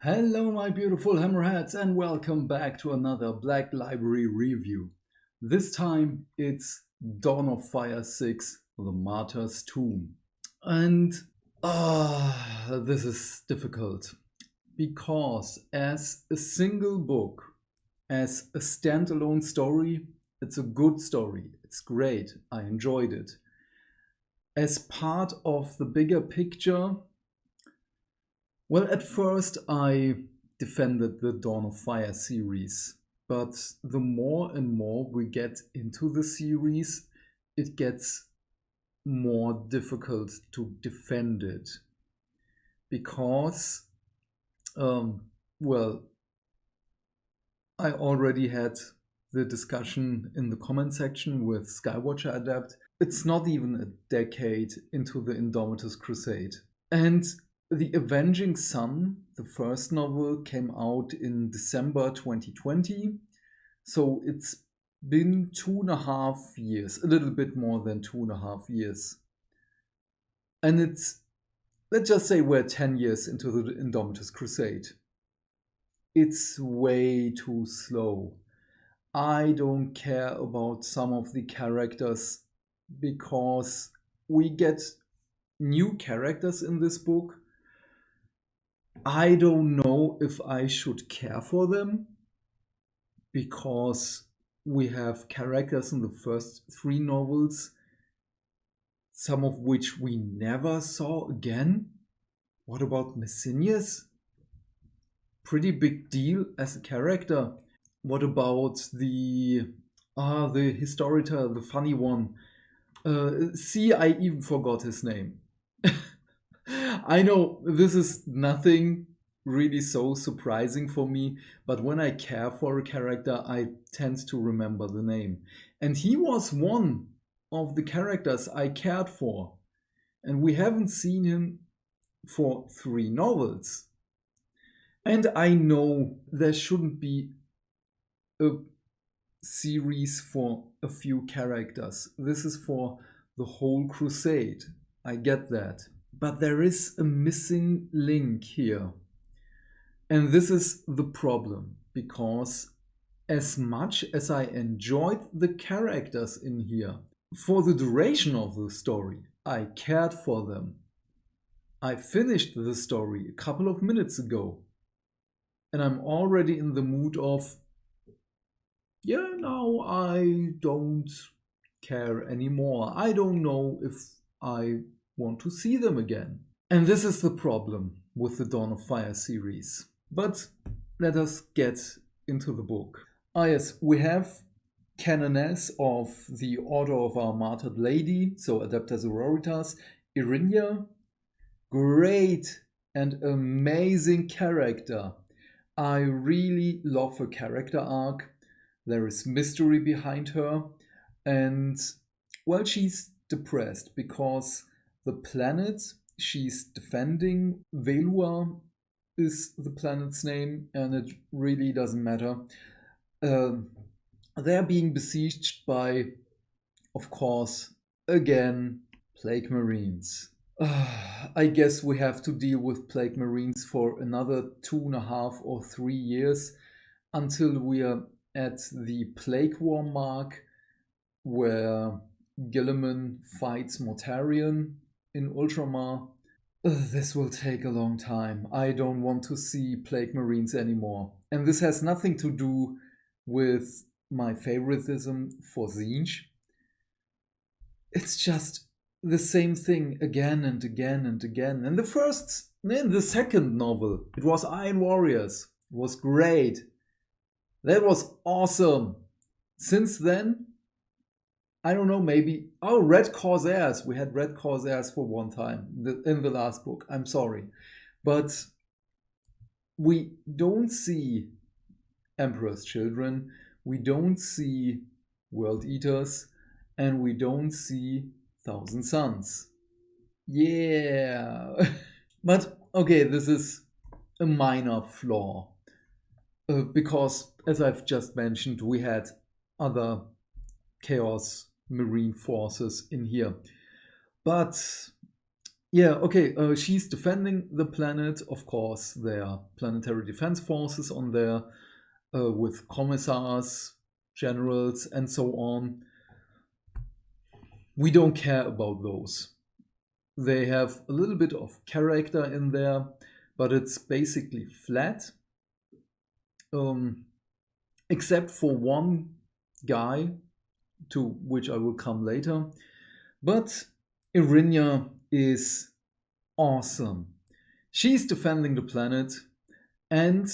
Hello my beautiful hammerheads and welcome back to another Black Library review. This time it's Dawn of Fire 6, The Martyr's Tomb. And this is difficult because as a single book, as a standalone story, it's a good story. It's great. I enjoyed it. As part of the bigger picture, well, at first I defended the Dawn of Fire series, but the more and more we get into the series, it gets more difficult to defend it. Because, well, I already had the discussion in the comment section with Skywatcher Adapt. It's not even a decade into the Indomitus Crusade. And The Avenging Sun, the first novel, came out in December 2020. So it's been 2.5 years, a little bit more than 2.5 years. And let's just say we're 10 years into the Indomitus Crusade. It's way too slow. I don't care about some of the characters because we get new characters in this book. I don't know if I should care for them because we have characters in the first 3 novels, some of which we never saw again. What about Messinius? Pretty big deal as a character. What about the historiator, the funny one? I even forgot his name. I know this is nothing really so surprising for me, but when I care for a character, I tend to remember the name. And he was one of the characters I cared for. And we haven't seen him for 3 novels. And I know there shouldn't be a series for a few characters. This is for the whole crusade. I get that. But there is a missing link here. And this is the problem, because as much as I enjoyed the characters in here, for the duration of the story, I cared for them. I finished the story a couple of minutes ago, and I'm already in the mood of, now I don't care anymore. I don't know if I want to see them again. And this is the problem with the Dawn of Fire series. But let us get into the book. Yes, we have Canoness of the Order of our Martyred Lady, so Adepta Sororitas, Irinia. Great and amazing character. I really love her character arc. There is mystery behind her, and well, she's depressed because the planet she's defending, Velua is the planet's name, and it really doesn't matter. They're being besieged by, of course, again, Plague Marines. I guess we have to deal with Plague Marines for another 2.5 or 3 years until we are at the Plague War mark, where Gilliman fights Mortarion in Ultramar. This will take a long time. I don't want to see Plague Marines anymore. And this has nothing to do with my favoritism for Tzeentch. It's just the same thing again and again and again. In the second novel, it was Iron Warriors. It was great. That was awesome. Since then, I don't know, maybe... Oh, Red Corsairs. We had Red Corsairs for one time in the last book. I'm sorry. But we don't see Emperor's Children. We don't see World Eaters. And we don't see Thousand Suns. Yeah. But, okay, this is a minor flaw. Because, as I've just mentioned, we had other Chaos Marine forces in here. But Yeah, okay, she's defending the planet. Of course, there are planetary defense forces on there with commissars, generals, and so on. We don't care about those. They have a little bit of character in there, but it's basically flat. Um, except for one guy, to which I will come later. But Irinia is awesome. She's defending the planet, and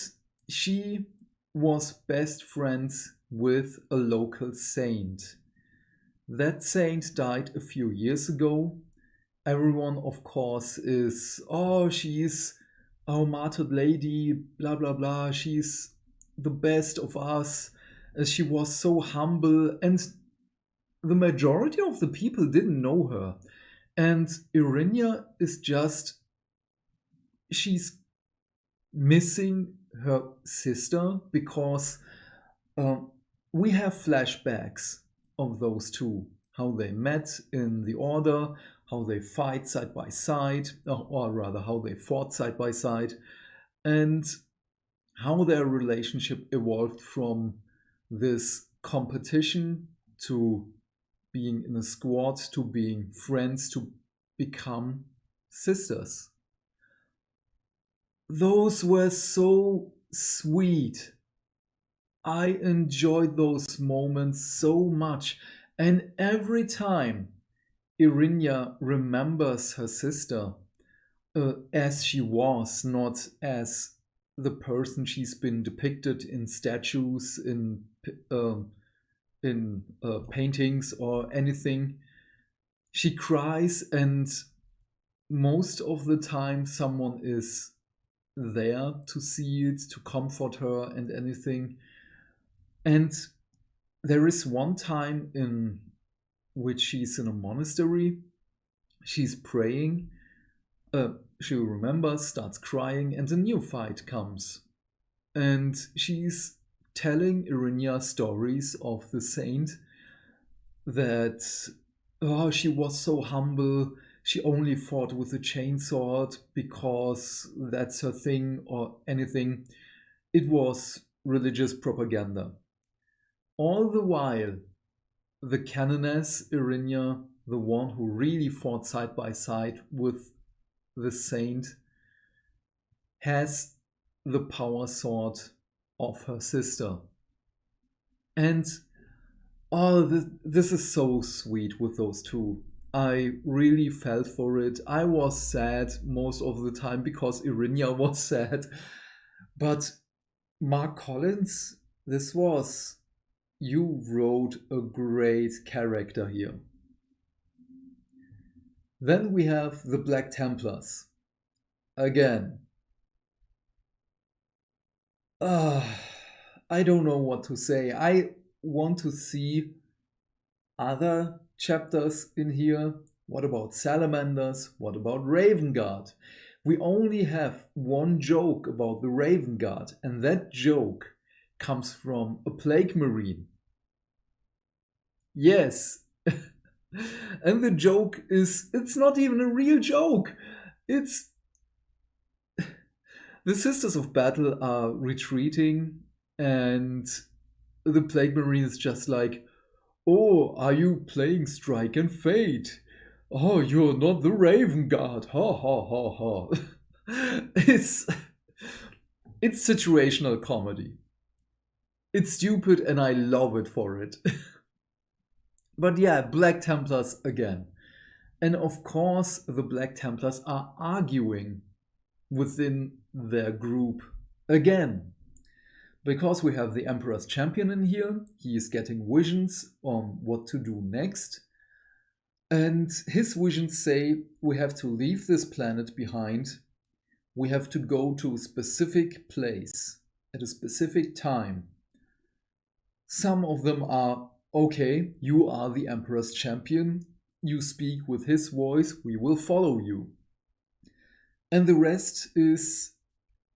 she was best friends with a local saint. That saint died a few years ago. Everyone, of course, is, oh, she's our martyred lady, blah, blah, blah. She's the best of us. She was so humble, and the majority of the people didn't know her. And Irinia is just, she's missing her sister because um, we have flashbacks of those two, how they met in the order, how they fight side by side, or rather, how they fought side by side, and how their relationship evolved from this competition to being in a squad to being friends to become sisters. Those were so sweet. I enjoyed those moments so much. And every time Irinia remembers her sister as she was, not as the person she's been depicted in statues, in paintings or anything, she cries, and most of the time someone is there to see it, to comfort her and anything. And there is one time in which she's in a monastery, she's praying, uh, she remembers, starts crying, and a new fight comes. And she's telling Irinia stories of the saint that, oh, she was so humble, she only fought with a chainsword because that's her thing or anything. It was religious propaganda. All the while, the canoness Irinia, the one who really fought side by side with the saint, has the power sword of her sister. And oh, this is so sweet with those two. I really felt for it. I was sad most of the time because Irinia was sad. But Mark Collins, this was, you wrote a great character here. Then we have the Black Templars. Again, I don't know what to say. I want to see other chapters in here. What about salamanders? What about Raven Guard? We only have one joke about the Raven Guard, and that joke comes from a plague marine. Yes. And the joke is, it's not even a real joke. It's the Sisters of Battle are retreating, and the Plague Marine is just like, oh, are you playing Strike and Fate? Oh, you're not the Raven Guard. Ha ha ha ha. it's it's situational comedy. It's stupid and I love it for it. But yeah, Black Templars again. And of course, the Black Templars are arguing within their group again. Because we have the Emperor's Champion in here, he is getting visions on what to do next. And his visions say we have to leave this planet behind. We have to go to a specific place at a specific time. Some of them are, okay, you are the Emperor's Champion. You speak with his voice, we will follow you. And the rest is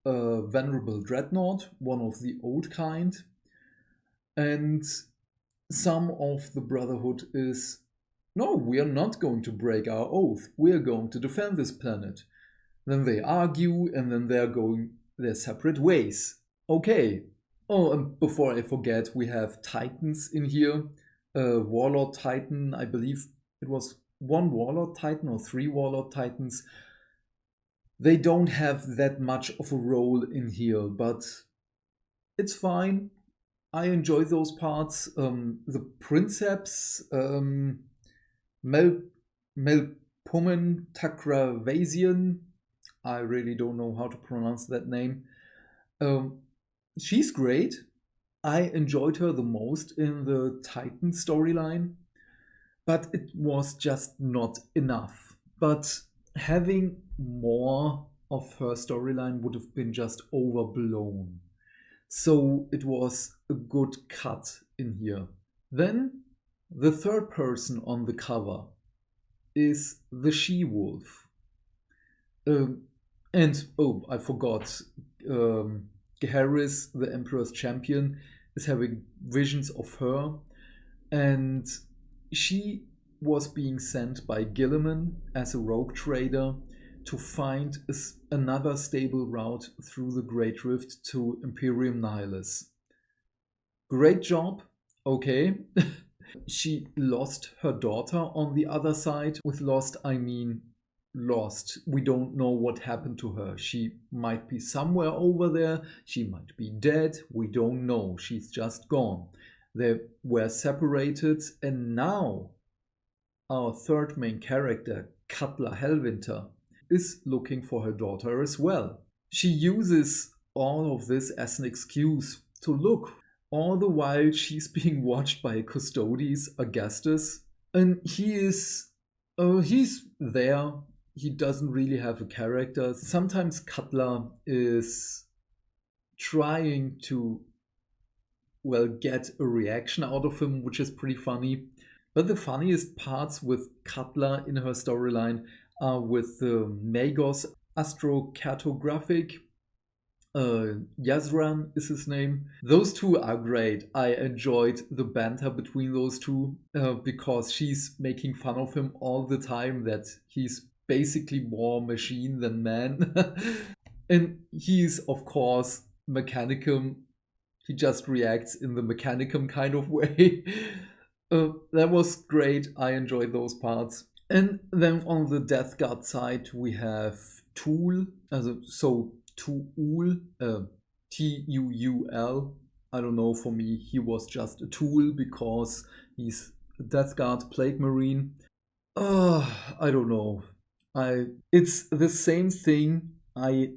a venerable dreadnought, one of the old kind. And some of the Brotherhood is no, we are not going to break our oath. We are going to defend this planet. Then they argue, and then they're going their separate ways. Okay. Oh, and before I forget, we have Titans in here. Warlord Titan, I believe it was one Warlord Titan or three Warlord Titans. They don't have that much of a role in here, but it's fine. I enjoy those parts. The Princeps, Mel Melpomen Takravasian. I really don't know how to pronounce that name. Um, she's great. I enjoyed her the most in the Titan storyline, but it was just not enough. But having more of her storyline would have been just overblown. So it was a good cut in here. Then the third person on the cover is the she-wolf. Um, and oh, I forgot. Geharis, the Emperor's champion, is having visions of her, and she was being sent by Gilliman as a rogue trader to find another stable route through the Great Rift to Imperium Nihilus. Great job, okay. She lost her daughter on the other side. With lost, I mean lost. We don't know what happened to her. She might be somewhere over there. She might be dead. We don't know. She's just gone. They were separated, and now our third main character, Cutler Hellwinter, is looking for her daughter as well. She uses all of this as an excuse to look. All the while she's being watched by Custodes Augustus, and he's there. He doesn't really have a character. Sometimes Cutler is trying to, well, get a reaction out of him, which is pretty funny. But the funniest parts with Cutler in her storyline are with the Magos astrocartographic. Yazran is his name. Those two are great. I enjoyed the banter between those two because she's making fun of him all the time, that he's basically more machine than man. And he's, of course, Mechanicum. He just reacts in the Mechanicum kind of way. That was great. I enjoyed those parts. And then on the Death Guard side, we have Tool. So Tuul, Tuul. I don't know, for me, he was just a tool because he's a Death Guard Plague Marine. I don't know. It's the same thing I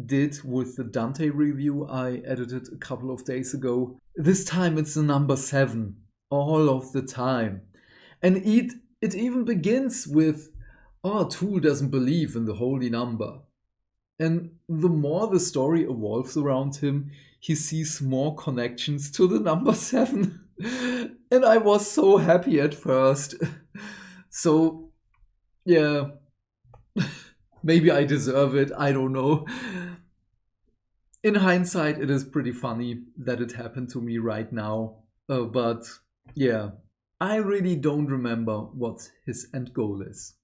did with the Dante review I edited a couple of days ago. This time it's the number 7, all of the time. And it even begins with, Tool doesn't believe in the holy number. And the more the story evolves around him, he sees more connections to the number 7. And I was so happy at first. So, yeah, maybe I deserve it, I don't know. In hindsight, it is pretty funny that it happened to me right now. But yeah, I really don't remember what his end goal is.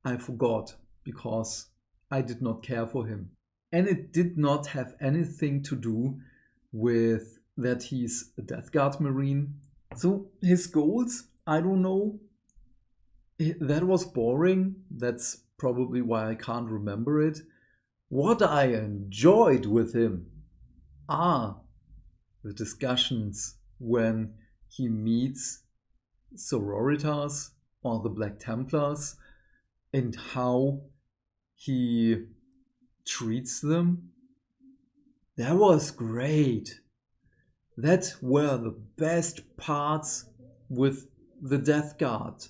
I forgot because I did not care for him. And it did not have anything to do with that he's a Death Guard Marine. So his goals, I don't know. That was boring. That's probably why I can't remember it. What I enjoyed with him are the discussions when he meets Sororitas or the Black Templars and how he treats them. That was great. That were the best parts with the Death Guard.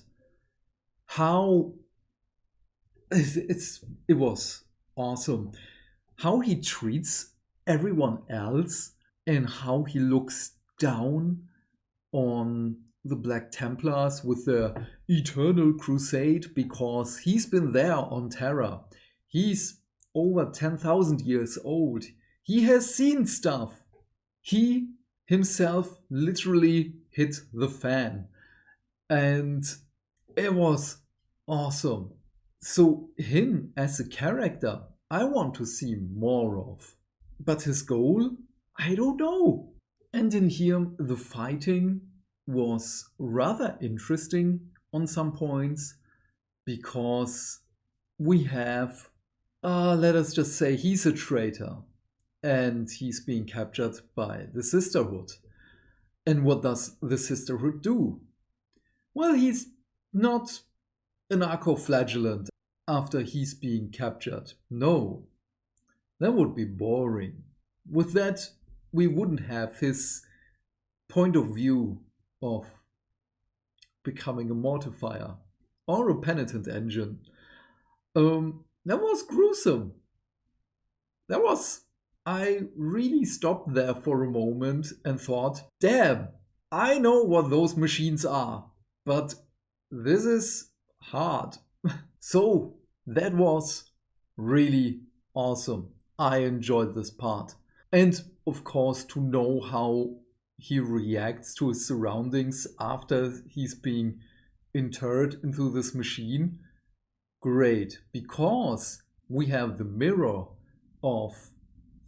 How it was awesome. How he treats everyone else and how he looks down on the Black Templars with their eternal crusade, because he's been there on Terra. He's over 10,000 years old. He has seen stuff. He himself literally hit the fan. And It was awesome. So, him as a character, I want to see more of. But his goal, I don't know. And in here, the fighting was rather interesting on some points because we have, let us just say, he's a traitor and he's being captured by the Sisterhood. And what does the Sisterhood do? Well, he's not an narco-flagellant after he's being captured. No, that would be boring. With that, we wouldn't have his point of view of becoming a mortifier or a penitent engine. That was gruesome. That was. I really stopped there for a moment and thought, damn, I know what those machines are, but this is hard. So that was really awesome. I enjoyed this part. And of course, to know how he reacts to his surroundings after he's being interred into this machine, great, because we have the mirror of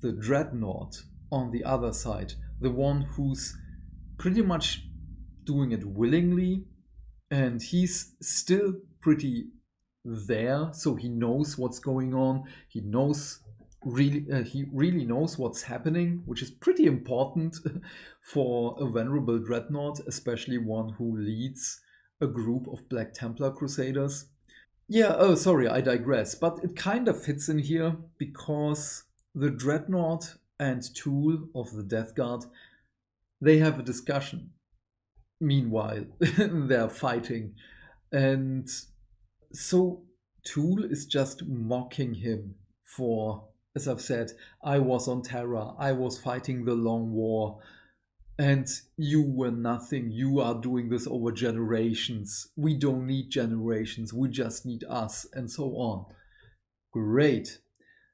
the dreadnought on the other side, the one who's pretty much doing it willingly, and he's still pretty there, so he knows what's going on. He really knows what's happening, which is pretty important for a venerable dreadnought, especially one who leads a group of Black Templar Crusaders. Yeah, oh, sorry, I digress, but it kind of fits in here because the dreadnought and Tool of the Death Guard, they have a discussion. Meanwhile, they're fighting, and so Tool is just mocking him for, as I've said, I was on Terra, I was fighting the Long War, and you were nothing. You are doing this over generations. We don't need generations, we just need us, and so on. Great.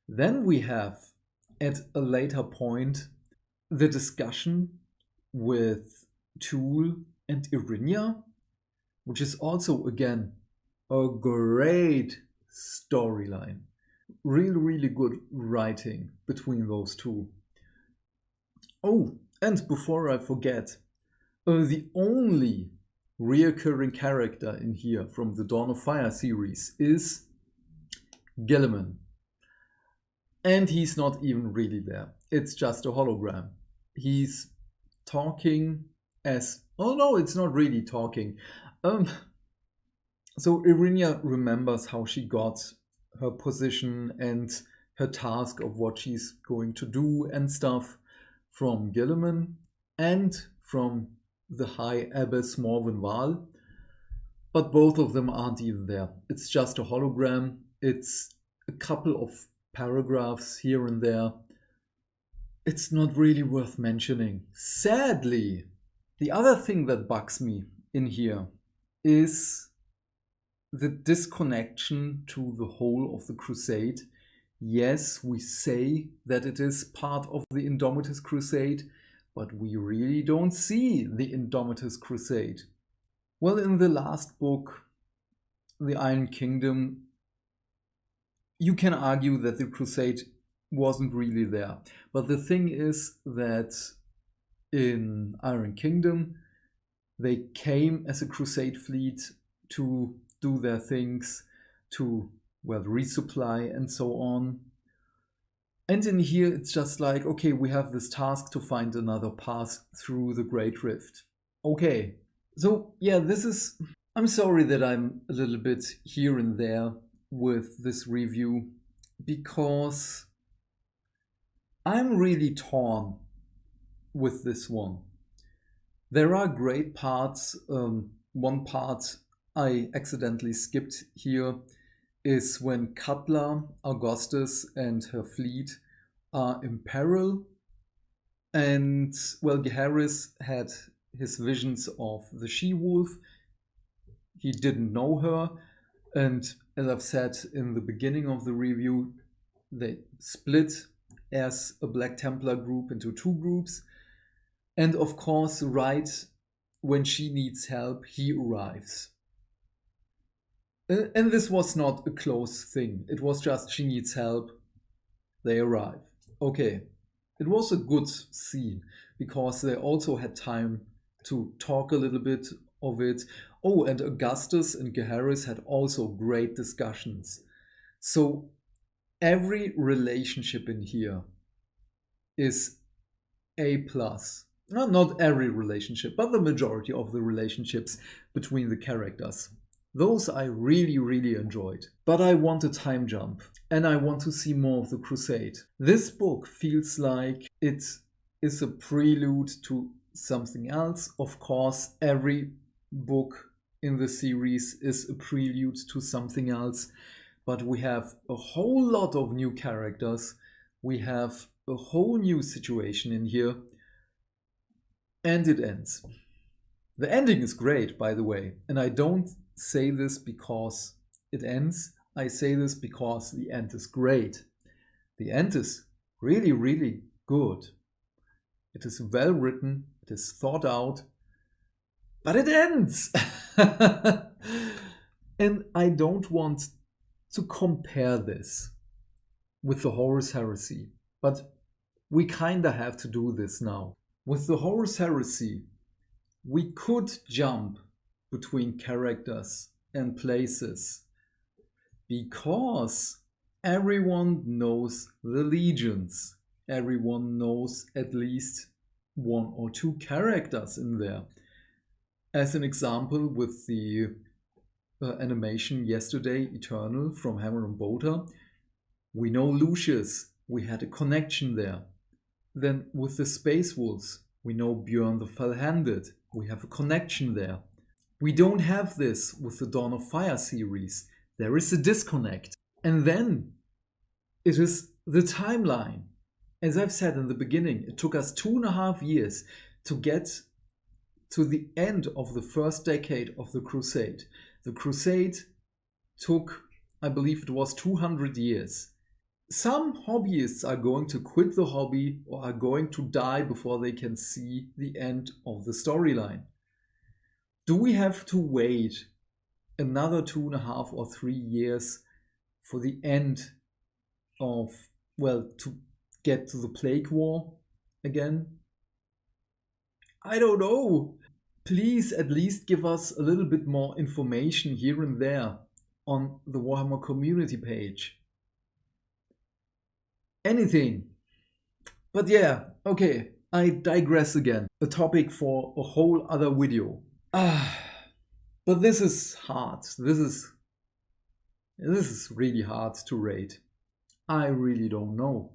Then we have, at a later point, the discussion with Tool and Irinia, which is also, again, a great storyline. Really, really good writing between those two. Oh, and before I forget, the only reoccurring character in here from the Dawn of Fire series is Gilliman. And he's not even really there. It's just a hologram. He's talking as... Oh no, it's not really talking. So Irinia remembers how she got her position and her task of what she's going to do and stuff from Gilliman and from the High Abbess Morven Val. But both of them aren't even there. It's just a hologram. It's a couple of paragraphs here and there. It's not really worth mentioning. Sadly, the other thing that bugs me in here is the disconnection to the whole of the crusade. Yes, we say that it is part of the Indomitus Crusade, but we really don't see the Indomitus Crusade. Well, in the last book, The Iron Kingdom, you can argue that the crusade wasn't really there. But the thing is that in Iron Kingdom, they came as a crusade fleet to do their things, to, well, resupply and so on. And in here, it's just like, okay, we have this task to find another path through the Great Rift. Okay, so yeah, this is... I'm sorry that I'm a little bit here and there with this review, because I'm really torn with this one. There are great parts. One part I accidentally skipped here is when Cutler, Augustus, and her fleet are in peril. And, well, Geharis had his visions of the she-wolf. He didn't know her. And as I've said in the beginning of the review, they split as a Black Templar group into two groups. And of course, right when she needs help, he arrives. And this was not a close thing. It was just she needs help. They arrive. Okay. It was a good scene because they also had time to talk a little bit of it. Oh, and Augustus and Gaheris had also great discussions. So every relationship in here is A plus. No, not every relationship, but the majority of the relationships between the characters. Those I really, really enjoyed. But I want a time jump, and I want to see more of the Crusade. This book feels like it is a prelude to something else. Of course, every book in the series is a prelude to something else, but we have a whole lot of new characters. We have a whole new situation in here, and it ends. The ending is great, by the way, and I don't say this because it ends. I say this because the end is great. The end is really, really good. It is well written, it is thought out, but it ends! And I don't want to compare this with the Horus Heresy, but we kinda have to do this now. With the Horus Heresy, we could jump between characters and places because everyone knows the legions. Everyone knows at least one or two characters in there. As an example, with the animation yesterday, Eternal from Hammer and Bolter, we know Lucius. We had a connection there. Then with the Space Wolves, we know Björn the Fell-Handed. We have a connection there. We don't have this with the Dawn of Fire series. There is a disconnect. And then it is the timeline. As I've said in the beginning, it took us 2.5 years to get to the end of the first decade of the Crusade. The Crusade took, I believe it was 200 years. Some hobbyists are going to quit the hobby or are going to die before they can see the end of the storyline. Do we have to wait another 2.5 or 3 years for the end of, well, to get to the Plague War again? I don't know. Please at least give us a little bit more information here and there on the Warhammer community page. Anything. But yeah, okay, I digress again. A topic for a whole other video. But this is hard. This is really hard to rate. I really don't know.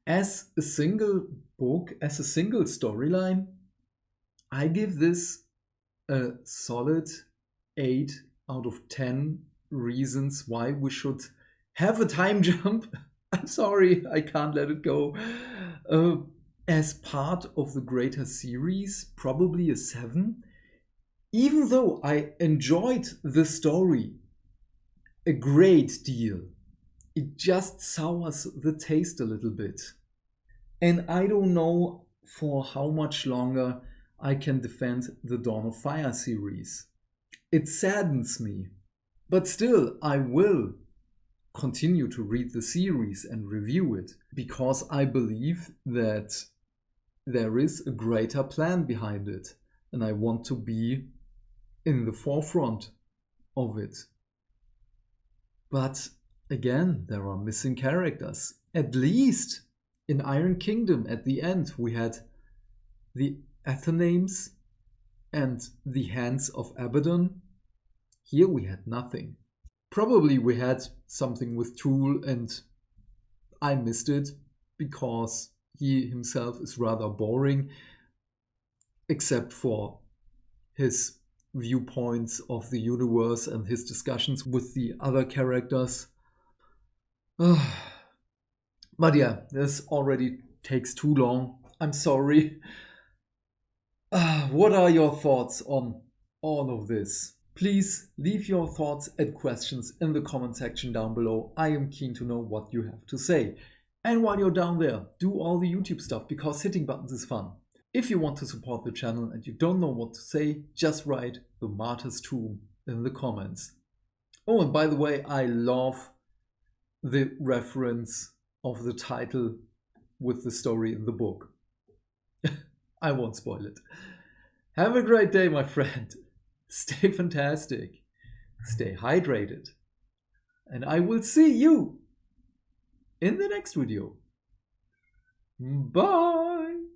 As a single book, as a single storyline, I give this a solid 8 out of 10 reasons why we should have a time jump. I'm sorry, I can't let it go. As part of the greater series, probably a 7. Even though I enjoyed the story a great deal, it just sours the taste a little bit. And I don't know for how much longer I can defend the Dawn of Fire series. It saddens me. But still, I will continue to read the series and review it because I believe that there is a greater plan behind it and I want to be in the forefront of it. But again, there are missing characters. At least in Iron Kingdom at the end we had the Athenaeums and the Hands of Abaddon. Here we had nothing. Probably we had something with Tool and I missed it because he himself is rather boring, except for his viewpoints of the universe and his discussions with the other characters. But yeah, this already takes too long. I'm sorry. What are your thoughts on all of this? Please leave your thoughts and questions in the comment section down below. I am keen to know what you have to say. And while you're down there, do all the YouTube stuff because hitting buttons is fun. If you want to support the channel and you don't know what to say, just write the Martyr's Tomb in the comments. Oh, and by the way, I love the reference of the title with the story in the book. I won't spoil it. Have a great day, my friend. Stay fantastic. Stay hydrated. And I will see you in the next video. Bye.